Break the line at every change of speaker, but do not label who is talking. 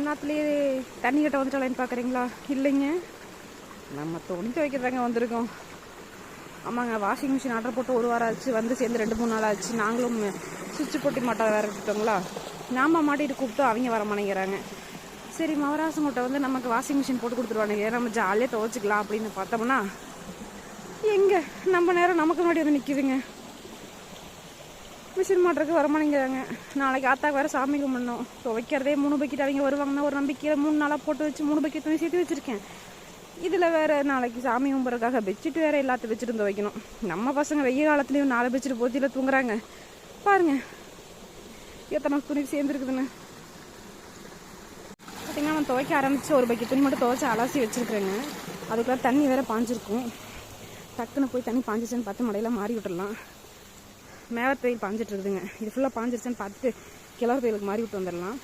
அண்ணாத்துலேயே தண்ணி கட்ட வந்துட்டாலேன்னு பார்க்குறீங்களா? இல்லைங்க, நம்ம துணி துவைக்கிறதாங்க வந்திருக்கோம். ஆமாங்க, வாஷிங் மிஷின் ஆர்டர் போட்டு 1 வாரம் ஆச்சு, வந்து சேர்ந்து 2-3 நாள் ஆச்சு. நாங்களும் சுவிட்சு போட்டி மாட்டாத வேறு விட்டுட்டோங்களா, நாம் மாட்டிட்டு கூப்பிட்டோம், அவங்க வர மாட்டேங்கிறாங்க. சரி மவராசங்கிட்ட வந்து நமக்கு வாஷிங் மிஷின் போட்டு கொடுத்துருவானுங்க, நம்ம ஜாலியாக துவைச்சிக்கலாம் அப்படின்னு பார்த்தோம்னா எங்கே நம்ம நேரம் நமக்கு முன்னாடி வந்து நிற்கிதுங்க. மிஷின் மாட்டுறதுக்கு வரமாட்டேங்கிறாங்க. நாளைக்கு ஆத்தாக்கு வேறு சாமி கும்பிடணும். துவைக்கிறதே 3 பக்கெட் அவங்க வருவாங்கன்னா ஒரு நம்பிக்கையில் 3 நாளாக போட்டு வச்சு 3 பக்கெட் துணி சேர்த்து வச்சுருக்கேன். இதில் வேறு நாளைக்கு சாமி கும்பிட்றதுக்காக பெட்ஷீட் வேறு எல்லாத்தையும் வச்சுட்டு துவைக்கணும். நம்ம பசங்க வெயில் காலத்துலேயும் 4 பெட்ஷீட் போத்தியில் தூங்குறாங்க. பாருங்கள் எத்தனை துணி சேர்ந்துருக்குதுன்னு. பார்த்திங்கன்னா நான் துவைக்க ஆரம்பித்து 1 பக்கெட் துணி மட்டும் துவைச்சி அலசி வச்சுருக்குறேங்க. அதுக்குள்ளே தண்ணி வேறு பாஞ்சிருக்கும். டக்குன்னு போய் தண்ணி பாஞ்சிச்சுன்னு பார்த்து மடையில் மாறி விட்டுடலாம். மேவத் வெயில் பாஞ்சிட்டு இருக்குதுங்க. இது ஃபுல்லாக பாஞ்சிருச்சுன்னு பார்த்துட்டு கிளறு வெயிலுக்கு மாறி விட்டு வந்துடலாம்.